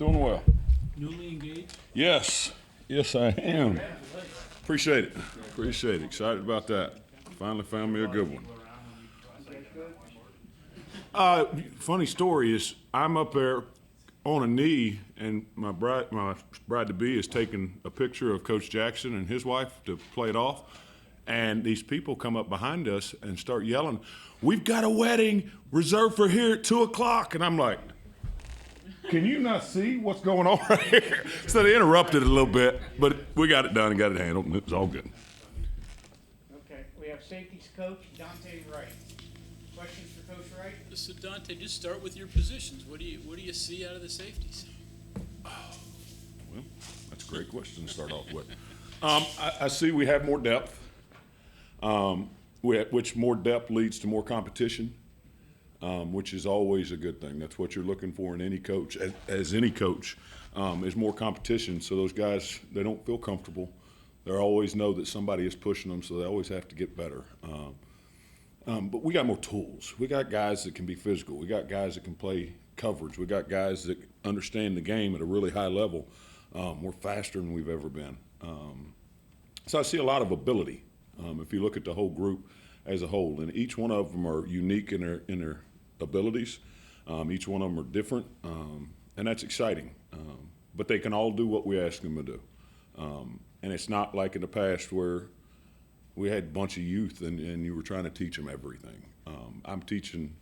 Doing well. Newly engaged? Yes, I am. Appreciate it. Excited about that. Finally found me a good one. Funny story is I'm up there on a knee, and my bride-to-be is taking a picture of Coach Jackson and his wife to play it off. And these people come up behind us and start yelling, "We've got a wedding reserved for here at 2 o'clock." And I'm like, can you not see what's going on right here? So they interrupted a little bit, but we got it done and got it handled, and it was all good. Okay, we have safeties coach, Dontae Wright. Questions for Coach Wright? So Dontae, just start with your positions. What do you see out of the safeties? Well, that's a great question to start off with. I see we have more depth, which more depth leads to more competition. Which is always a good thing. That's what you're looking for in any coach, as any coach, is more competition. So those guys, they don't feel comfortable. They always know that somebody is pushing them, so they always have to get better. But we got more tools. We got guys that can be physical. We got guys that can play coverage. We got guys that understand the game at a really high level. We're faster than we've ever been. So I see a lot of ability if you look at the whole group as a whole. And each one of them are unique in their abilities. Each one of them are different, and that's exciting. But they can all do what we ask them to do. And it's not like in the past where we had a bunch of youth and you were trying to teach them everything. I'm teaching,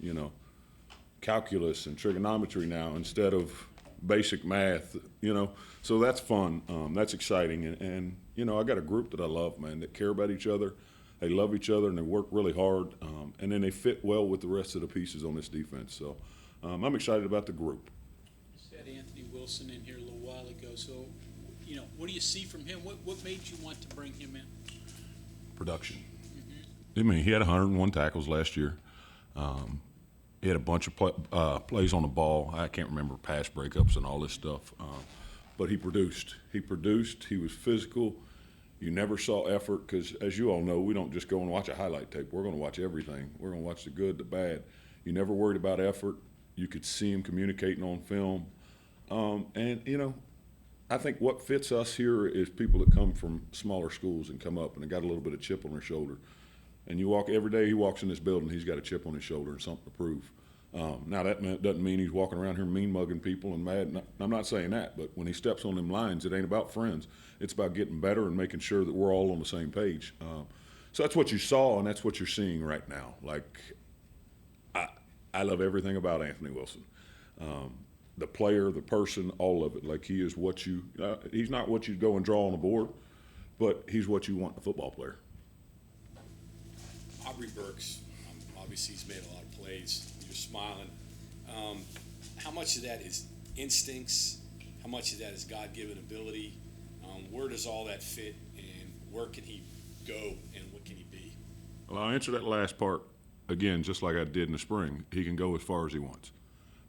calculus and trigonometry now instead of basic math, So that's fun. That's exciting. And I got a group that I love, man, that care about each other. They love each other and they work really hard, and then they fit well with the rest of the pieces on this defense. So I'm excited about the group. You had Anthony Wilson in here a little while ago. So, what do you see from him? What made you want to bring him in? Production. I mean, he had 101 tackles last year. He had a bunch of plays on the ball. I can't remember pass breakups and all this stuff, but he produced. He was physical. You never saw effort because, as you all know, we don't just go and watch a highlight tape. We're going to watch everything. We're going to watch the good, the bad. You never worried about effort. You could see him communicating on film. I think what fits us here is people that come from smaller schools and come up and they got a little bit of chip on their shoulder. And you walk every day he walks in this building, he's got a chip on his shoulder and something to prove. Now that doesn't mean he's walking around here mean mugging people and mad. I'm not saying that, but when he steps on them lines, it ain't about friends. It's about getting better and making sure that we're all on the same page. So that's what you saw, and that's what you're seeing right now. Like, I love everything about Anthony Wilson. The player, the person, all of it. Like, he is what you he's not what you go and draw on the board, but he's what you want in a football player. Aubrey Burks, obviously he's made a lot of plays. You're smiling. How much of that is instincts? How much of that is God-given ability? Where does all that fit, and where can he go, and what can he be? Well, I'll answer that last part again, just like I did in the spring. He can go as far as he wants,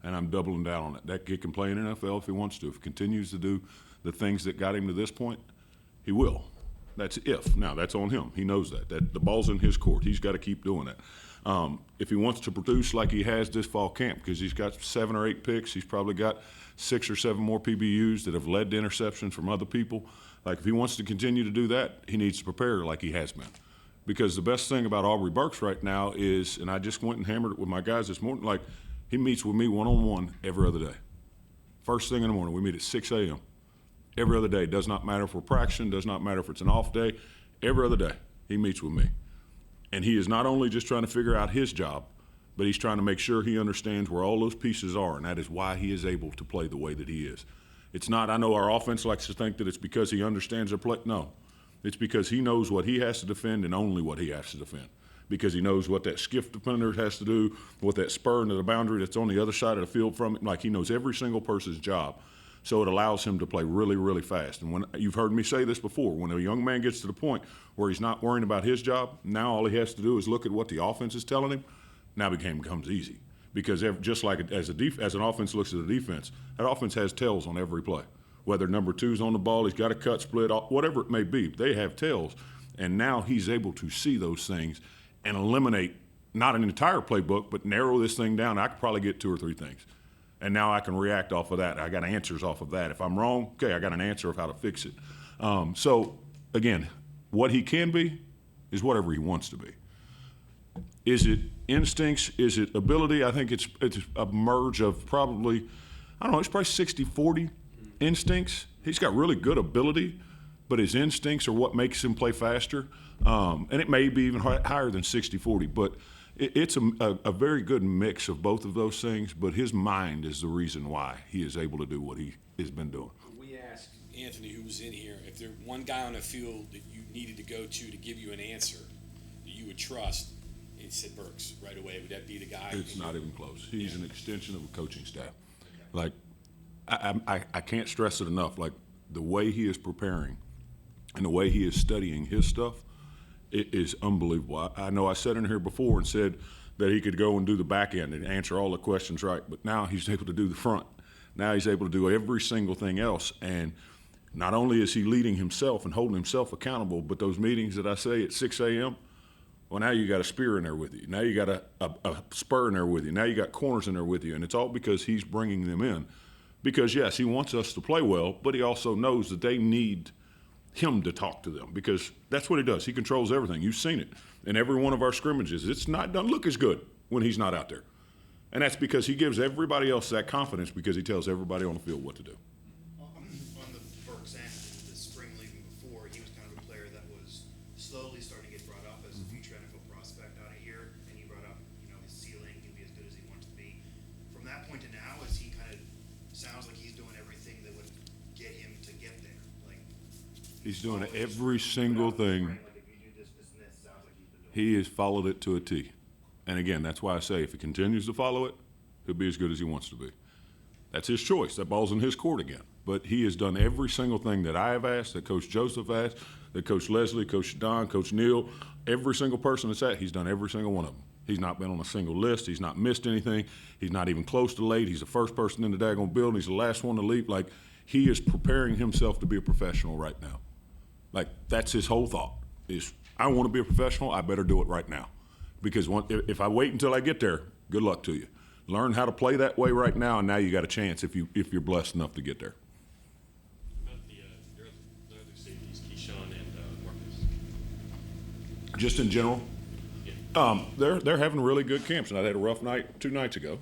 and I'm doubling down on it. That kid can play in the NFL if he wants to. If he continues to do the things that got him to this point, he will. That's if. Now, that's on him. He knows that the ball's in his court. He's got to keep doing it. If he wants to produce like he has this fall camp, because he's got 7 or 8 picks, he's probably got 6 or 7 more PBUs that have led to interceptions from other people. Like, if he wants to continue to do that, he needs to prepare like he has been. Because the best thing about Aubrey Burks right now is, and I just went and hammered it with my guys this morning, like, he meets with me one-on-one every other day. First thing in the morning, we meet at 6 a.m. Every other day. Does not matter if we're practicing, does not matter if it's an off day. Every other day, he meets with me. And he is not only just trying to figure out his job, but he's trying to make sure he understands where all those pieces are, and that is why he is able to play the way that he is. It's not, I know our offense likes to think that it's because he understands their play. No, it's because he knows what he has to defend and only what he has to defend. Because he knows what that skiff defender has to do, what that spur into the boundary that's on the other side of the field from him. Like, he knows every single person's job. So it allows him to play really, really fast. And when you've heard me say this before, when a young man gets to the point where he's not worrying about his job, now all he has to do is look at what the offense is telling him. Now the game becomes easy. Because just like as an offense looks at the defense, that offense has tails on every play. Whether number 2's on the ball, he's got a cut split, whatever it may be, they have tails. And now he's able to see those things and eliminate not an entire playbook, but narrow this thing down. I could probably get 2 or 3 things. And now I can react off of that. I got answers off of that. If I'm wrong, okay, I got an answer of how to fix it. So, again, what he can be is whatever he wants to be. Is it instincts? Is it ability? I think it's a merge of probably, I don't know, it's probably 60-40 instincts. He's got really good ability, but his instincts are what makes him play faster. And it may be even higher than 60-40, but it's a very good mix of both of those things, but his mind is the reason why he is able to do what he has been doing. We asked Anthony, who was in here, if there one guy on the field that you needed to go to give you an answer that you would trust, and he said Burks right away. Would that be the guy? It's not even close. He's an extension of a coaching staff. Like, I can't stress it enough. Like, the way he is preparing and the way he is studying his stuff, it is unbelievable. I know I sat in here before and said that he could go and do the back end and answer all the questions right, but now he's able to do the front. Now he's able to do every single thing else. And not only is he leading himself and holding himself accountable, but those meetings that I say at 6 a.m., well, now you got a spear in there with you. Now you got a spur in there with you. Now you got corners in there with you. And it's all because he's bringing them in. Because, yes, he wants us to play well, but he also knows that they need him to talk to them, because that's what he does. He controls everything. You've seen it in every one of our scrimmages. It's not doesn't look as good when he's not out there. And that's because he gives everybody else that confidence, because he tells everybody on the field what to do. On the Burks end, the spring league before, he was kind of a player that was slowly starting to get brought up as a future NFL prospect out of here, and you brought up, his ceiling, he'd be as good as he wants to be. From that point to now, is he kind of sounds like he's doing everything that would get him to get there? Like, He's doing every single thing. like if you do this, and this, sounds like he's been doing. He has followed it to a T. And again, that's why I say if he continues to follow it, he'll be as good as he wants to be. That's his choice. That ball's in his court again. But he has done every single thing that I have asked, that Coach Joseph asked, that Coach Leslie, Coach Don, Coach Neal, every single person that's at, he's done every single one of them. He's not been on a single list. He's not missed anything. He's not even close to late. He's the first person in the daggone building. He's the last one to leave. Like, he is preparing himself to be a professional right now. Like, that's his whole thought is, I want to be a professional. I better do it right now. Because if I wait until I get there, good luck to you. Learn how to play that way right now, and now you got a chance if you're blessed enough to get there. About your other safeties, Keyshawn and Marcus. Just in general, Yeah. they're having really good camps. And I had a rough night 2 nights ago,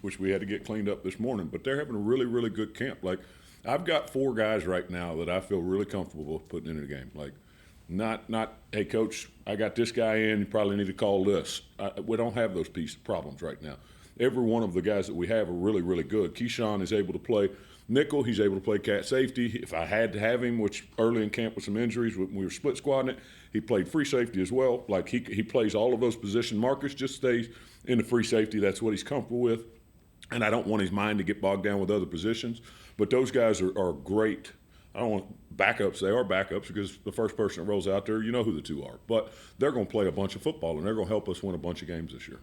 which we had to get cleaned up this morning. But they're having a really, really good camp. Like, I've got 4 guys right now that I feel really comfortable putting into the game. Like, not hey, Coach, I got this guy in, you probably need to call this. We don't have those problems right now. Every one of the guys that we have are really, really good. Keyshawn is able to play nickel. He's able to play cat safety. If I had to have him, which early in camp with some injuries, when we were split squadding it, he played free safety as well. Like, he plays all of those positions. Marcus just stays in the free safety. That's what he's comfortable with. And I don't want his mind to get bogged down with other positions. But those guys are great. I don't want backups. They are backups because the first person that rolls out there, you know who the 2 are. But they're going to play a bunch of football, and they're going to help us win a bunch of games this year.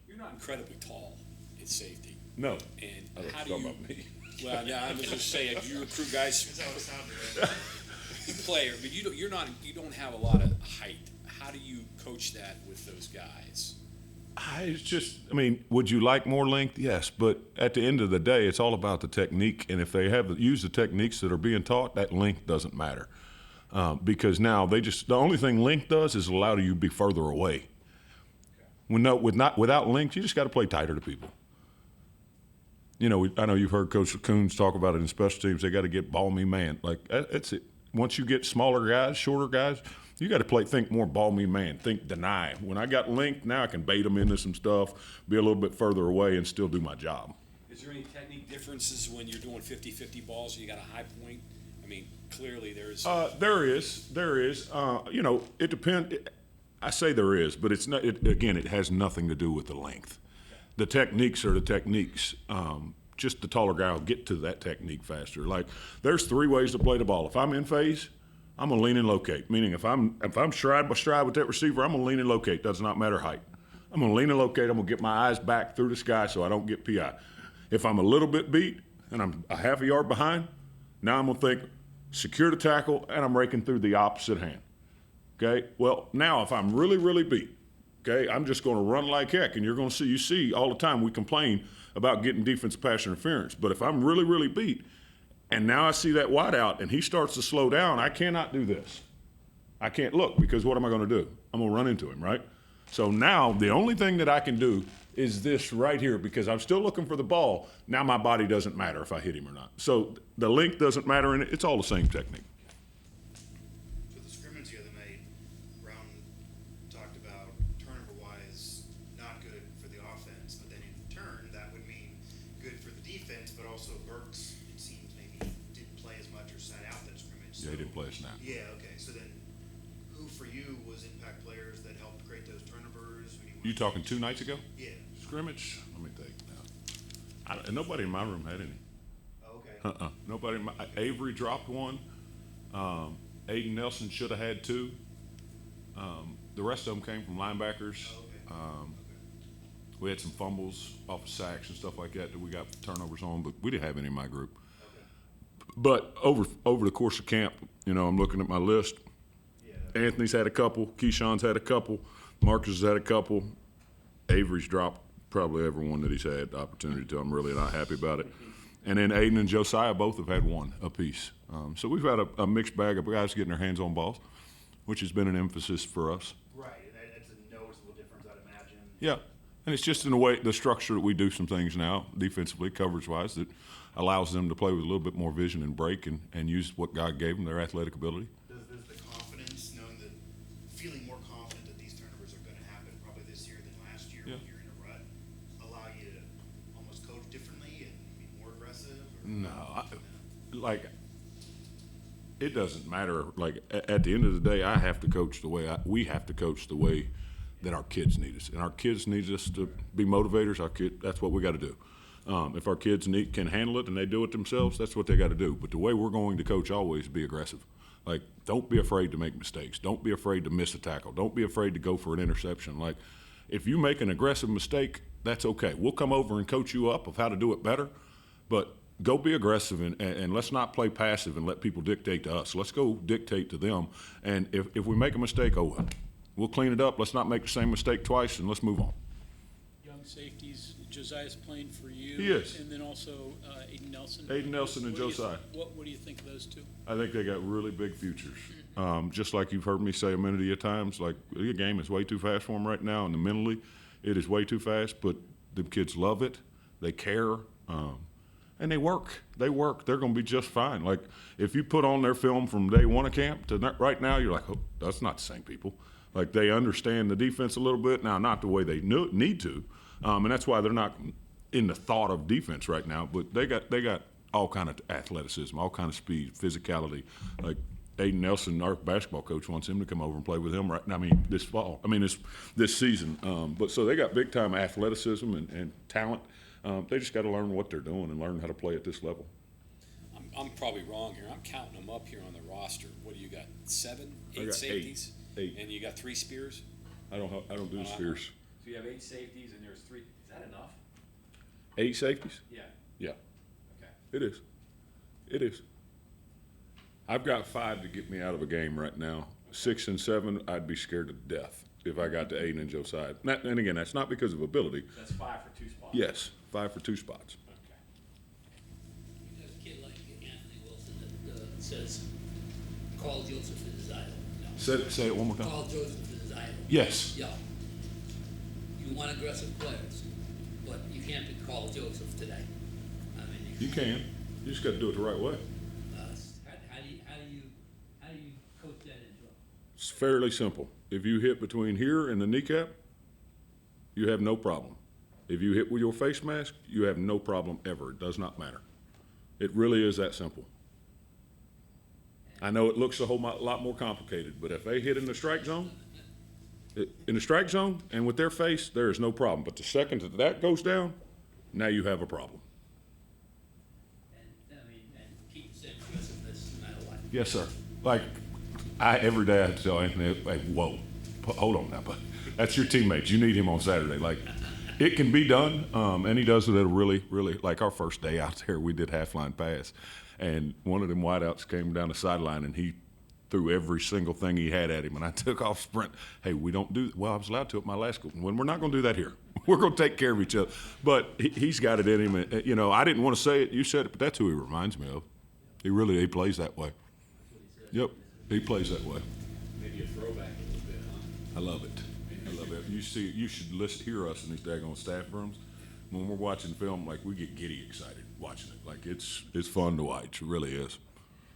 You're not incredibly tall in safety. No. And I was how do talking you? about me. Well, yeah, I was just saying, you recruit guys, That's how it sounded, right? you player, but you don't have a lot of height. How do you coach that with those guys? It's just, would you like more length? Yes, but at the end of the day, it's all about the technique. And if they use the techniques that are being taught, that length doesn't matter. Because now the only thing length does is allow you to be further away. Without length, you just got to play tighter to people. I know you've heard Coach Coons talk about it in special teams. They got to get ball me man. Like, that's it. Once you get smaller guys, shorter guys, you got to think more ball me man. Think deny. When I got length, now I can bait them into some stuff, be a little bit further away, and still do my job. Is there any technique differences when you're doing 50-50 balls and you got a high point? Clearly there's. There is. It depends. I say there is, but it's not. It has nothing to do with the length. The techniques are the techniques. Just the taller guy will get to that technique faster. Like, there's 3 ways to play the ball. If I'm in phase, I'm gonna lean and locate. Meaning, if I'm stride by stride with that receiver, I'm gonna lean and locate. Does not matter height. I'm gonna lean and locate. I'm gonna get my eyes back through the sky so I don't get PI. If I'm a little bit beat and I'm a half a yard behind, now I'm gonna think secure the tackle and I'm raking through the opposite hand. Okay. Well, now if I'm really, really beat Okay, I'm just going to run like heck, and you're going to see. You see all the time we complain about getting defensive pass interference, but if I'm really, really beat, and now I see that wide out, and he starts to slow down, I cannot do this. I can't look because what am I going to do? I'm going to run into him, right? So now the only thing that I can do is this right here because I'm still looking for the ball. Now my body doesn't matter if I hit him or not. So the length doesn't matter, and it's all the same technique. For the scrimmage the other night, Brown talked about turnover-wise, not good for the offense, but then in turn, that would mean good for the defense, but also Burks, it seems, maybe didn't play as much or sat out that scrimmage. Yeah, he didn't play a snap. Yeah, okay, so then who for you was impact players that helped create those turnovers? Who do You talking 2 nights ago? Yeah. Scrimmage? Let me think now. Nobody in my room had any. Oh, okay. Nobody. Avery dropped one. Aiden Nelson should have had 2. The rest of them came from linebackers. Oh, okay. We had some fumbles off of sacks and stuff like that we got turnovers on, but we didn't have any in my group. Okay. But over the course of camp, I'm looking at my list. Yeah. Anthony's had a couple. Keyshawn's had a couple. Marcus has had a couple. Avery's dropped probably every one that he's had the opportunity to. I'm really not happy about it. And then Aiden and Josiah both have had 1 apiece. So we've had a mixed bag of guys getting their hands on balls, which has been an emphasis for us. Right, and that's a noticeable difference, I'd imagine. Yeah, and it's just in the way, the structure that we do some things now, defensively, coverage-wise, that allows them to play with a little bit more vision and break and use what God gave them, their athletic ability. Does the confidence, knowing that, feeling more confident that these turnovers are going to happen probably this year than last year Yeah. when you're in a rut, allow you to almost coach differently and be more aggressive? Or? No, it doesn't matter. Like, at the end of the day, I have to coach the way we have to coach the way that our kids need us. And our kids need us to be motivators. That's what we got to do. If our kids can handle it and they do it themselves, that's what they got to do. But the way we're going to coach always be aggressive. Like, don't be afraid to make mistakes. Don't be afraid to miss a tackle. Don't be afraid to go for an interception. Like, if you make an aggressive mistake, that's okay. We'll come over and coach you up of how to do it better. But go be aggressive and let's not play passive and let people dictate to us. Let's go dictate to them. And if we make a mistake, we'll clean it up. Let's not make the same mistake twice, and let's move on. Young safeties, Josiah's playing for you. He is. And then also Aiden Nelson. Aiden Nelson and What do you Josiah. What do you think of those 2? I think they got really big futures. Just like you've heard me say a minute of times, like, the game is way too fast for them right now, and mentally it is way too fast, but the kids love it. They care. And they work. They're going to be just fine. Like, if you put on their film from day 1 of camp to right now, you're like, oh, that's not the same people. Like, they understand the defense a little bit. Now, not the way they need to. And that's why they're not in the thought of defense right now. But they got all kind of athleticism, all kind of speed, physicality. Like, Aiden Nelson, our basketball coach, wants him to come over and play with him this fall. This season. But so they got big-time athleticism and talent. They just got to learn what they're doing and learn how to play at this level. I'm probably wrong here. I'm counting them up here on the roster. What do you got? 7, 8 I got safeties? 8. And you got 3 spears? I don't do the spheres. So you have 8 safeties and there's 3. Is that enough? 8 safeties? Yeah. Yeah, Okay. it is. It is. I've got 5 to get me out of a game right now. 6 and 7, I'd be scared to death if I got to Aiden and Josiah. And again, that's not because of ability. That's 5 for 2 spots. Yes, 5 for 2 spots. Okay. You got a kid like Anthony Wilson that says, call Joseph in his idol. No. Say it one more time. Call Joseph in his idol. Yes. Yeah. You want aggressive players, but you can't be called Joseph today. I mean, You can. You just got to do it the right way. How do you coach that into him? It's fairly simple. If you hit between here and the kneecap, you have no problem. If you hit with your face mask, you have no problem ever. It does not matter. It really is that simple. I know it looks a whole lot more complicated, but if they hit in the strike zone, and with their face, there is no problem. But the second that goes down, now you have a problem. And keep the same aggressiveness no matter what. Yes, sir. Like, every day I have to tell Anthony, hey, whoa, hold on now, but that's your teammate. You need him on Saturday. Like, it can be done, and he does it at a really, really, like our first day out there, we did half line pass, and one of them wideouts came down the sideline, and he threw every single thing he had at him, and I took off sprint. Hey, we don't do well. I was allowed to at my last school. When we're not going to do that here. We're going to take care of each other. But he's got it in him. And, you know, I didn't want to say it. You said it, but that's who he reminds me of. He plays that way. Yep, he plays that way. Maybe a throwback a little bit, huh? I love it. I love it. You should hear us in these daggone staff rooms. When we're watching film, like, we get giddy excited watching it. Like, it's fun to watch. It really is.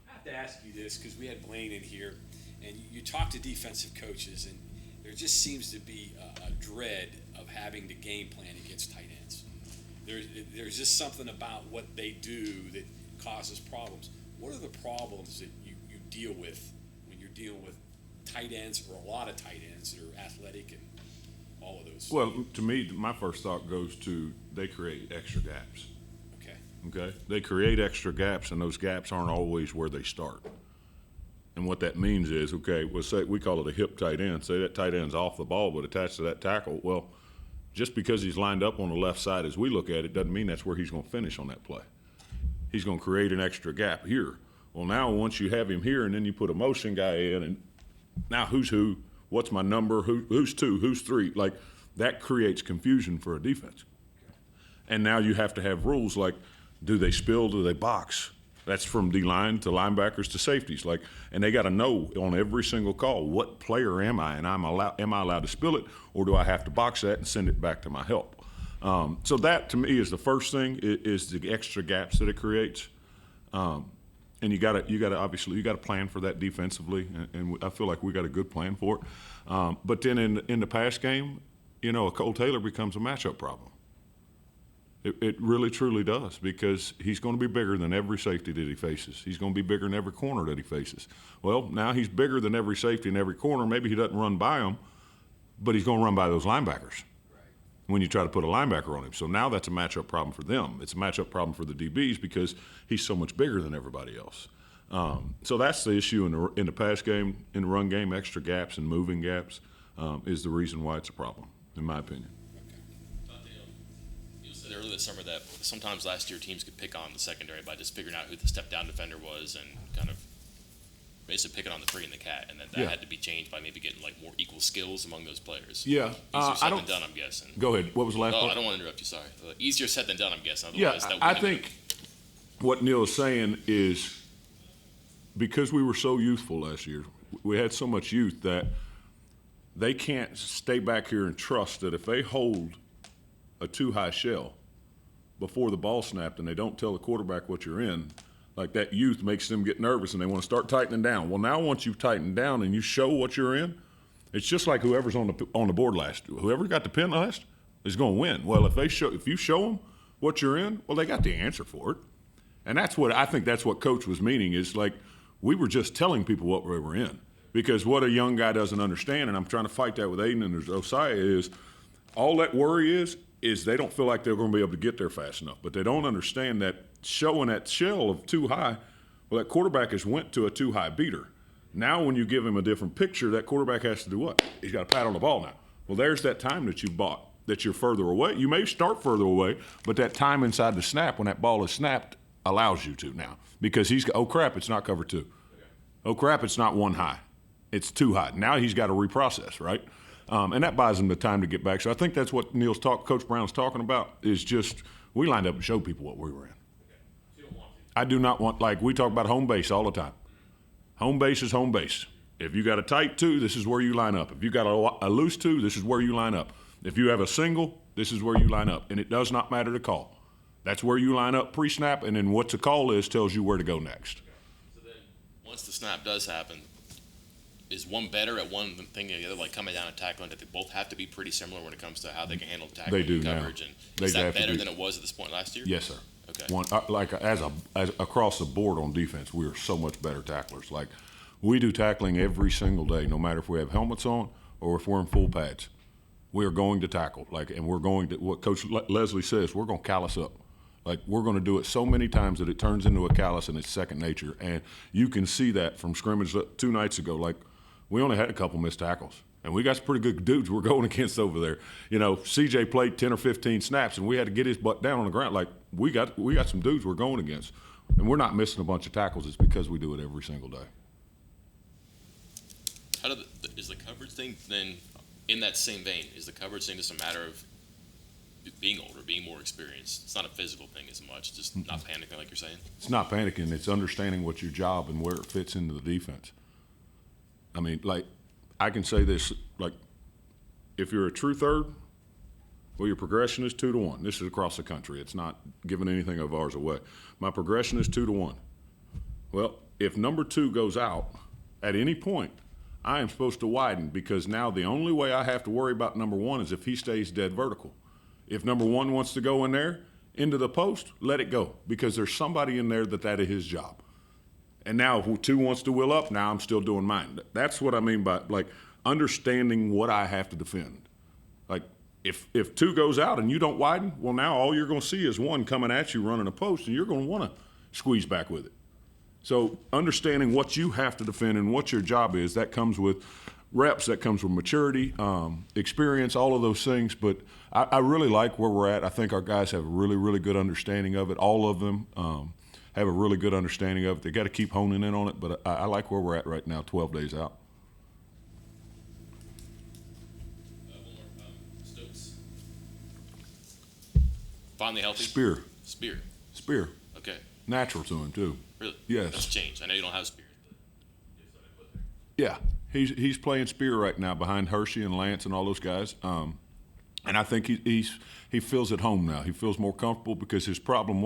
I have to ask you this because we had Blaine in here, and you talk to defensive coaches, and there just seems to be a dread of having to game plan against tight ends. There's just something about what they do that causes problems. What are the problems that you deal with when you're dealing with tight ends, or a lot of tight ends that are athletic and all of those? Well, to me, my first thought goes to they create extra gaps. Okay? They create extra gaps, and those gaps aren't always where they start. And what that means is, okay, we'll say we call it a hip tight end. Say that tight end's off the ball but attached to that tackle. Well, just because he's lined up on the left side as we look at it doesn't mean that's where he's going to finish on that play. He's going to create an extra gap here. Well, now once you have him here and then you put a motion guy in, and now who's who? What's my number? Who's two? Who's three? Like, that creates confusion for a defense. And now you have to have rules like, do they spill? Do they box? That's from D-line to linebackers to safeties. Like, and they got to know on every single call, what player am I? And am I allowed to spill it, or do I have to box that and send it back to my help? So that, to me, is the first thing, is the extra gaps that it creates. And you got to obviously plan for that defensively, and I feel like we got a good plan for it. But then in the pass game, you know, a Cole Taylor becomes a matchup problem. It really, truly does, because he's going to be bigger than every safety that he faces. He's going to be bigger than every corner that he faces. Well, now he's bigger than every safety in every corner. Maybe he doesn't run by them, but he's going to run by those linebackers when you try to put a linebacker on him. So now that's a matchup problem for them. It's a matchup problem for the DBs because he's so much bigger than everybody else. So that's the issue in the pass game. In the run game, extra gaps and moving gaps is the reason why it's a problem, in my opinion. You said earlier this summer that sometimes last year teams could pick on the secondary by just figuring out who the step-down defender was and kind of basically picking on the free and the cat, and that had to be changed by maybe getting like more equal skills among those players. Yeah, Easier said than done, I'm guessing. Go ahead. What was the last part? I don't want to interrupt you. Sorry. Easier said than done, I'm guessing. Yeah, I think what Neil is saying is because we were so youthful last year, we had so much youth that they can't stay back here and trust that if they hold a too-high shell before the ball snapped and they don't tell the quarterback what you're in, like that youth makes them get nervous and they want to start tightening down. Well, now once you've tightened down and you show what you're in, it's just like whoever's on the board last. Whoever got the pin last is going to win. Well, if you show them what you're in, well, they got the answer for it. And that's what I think that's what Coach was meaning is like we were just telling people what we were in. Because what a young guy doesn't understand, and I'm trying to fight that with Aiden and Osiah, is all that worry is they don't feel like they're going to be able to get there fast enough. But they don't understand that showing that shell of too high, well, that quarterback has went to a too high beater. Now when you give him a different picture, that quarterback has to do what? He's got to pat on the ball now. Well, there's that time that you bought, that you're further away. You may start further away, but that time inside the snap when that ball is snapped allows you to now. Because oh, crap, it's not cover two. Oh, crap, it's not one high. It's too high. Now he's got to reprocess, right? And that buys him the time to get back. So I think that's what Coach Brown's talking about is just we lined up and showed people what we were in. You don't want to. I do not want, like we talk about home base all the time. Home base is home base. If you got a tight two, this is where you line up. If you got a loose two, this is where you line up. If you have a single, this is where you line up. And it does not matter the call. That's where you line up pre-snap, and then what the call is tells you where to go next. So then once the snap does happen, is one better at one thing than the other, like coming down and tackling? That they both have to be pretty similar when it comes to how they can handle tackling They do and now. coverage. And They is that have to better be. than it was at this point last year? Yes, sir. Okay. As across the board on defense, we are so much better tacklers. Like we do tackling every single day, no matter if we have helmets on or if we're in full pads. We are going to tackle, and we're going to what Coach Leslie says. We're going to callus up. Like we're going to do it so many times that it turns into a callus and it's second nature. And you can see that from scrimmage 2 nights ago. Like we only had a couple missed tackles. And we got some pretty good dudes we're going against over there. You know, CJ played 10 or 15 snaps, and we had to get his butt down on the ground. Like, we got some dudes we're going against. And we're not missing a bunch of tackles. It's because we do it every single day. is the coverage thing then, in that same vein, is the coverage thing just a matter of being older, being more experienced? It's not a physical thing as much, just not panicking like you're saying. It's not panicking. It's understanding what your job and where it fits into the defense. I mean, like, I can say this, like, if you're a true third, well, your progression is 2-to-1. This is across the country. It's not giving anything of ours away. My progression is 2-to-1. Well, if number 2 goes out at any point, I am supposed to widen, because now the only way I have to worry about number 1 is if he stays dead vertical. If number 1 wants to go in there into the post, let it go, because there's somebody in there that is his job. And now if 2 wants to wheel up, now I'm still doing mine. That's what I mean by, like, understanding what I have to defend. Like, if 2 goes out and you don't widen, well, now all you're going to see is 1 coming at you running a post, and you're going to want to squeeze back with it. So understanding what you have to defend and what your job is, that comes with reps, that comes with maturity, experience, all of those things. But I really like where we're at. I think our guys have a really, really good understanding of it. All of them have a really good understanding of it. They got to keep honing in on it, but I like where we're at right now, 12 days out. One more, Stokes. Finally healthy? Spear. Okay. Natural to him, too. Really? Yes. That's changed. I know you don't have Spear. Yeah, he's playing Spear right now behind Hershey and Lance and all those guys. And I think he feels at home now. He feels more comfortable, because his problem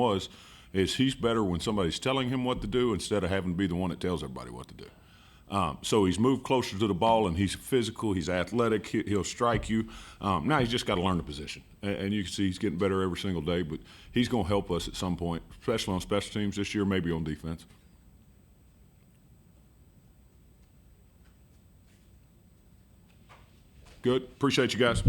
is he's better when somebody's telling him what to do instead of having to be the one that tells everybody what to do. So he's moved closer to the ball, and he's physical, he's athletic, he'll strike you. Now he's just got to learn the position. And you can see he's getting better every single day, but he's going to help us at some point, especially on special teams this year, maybe on defense. Good. Appreciate you guys.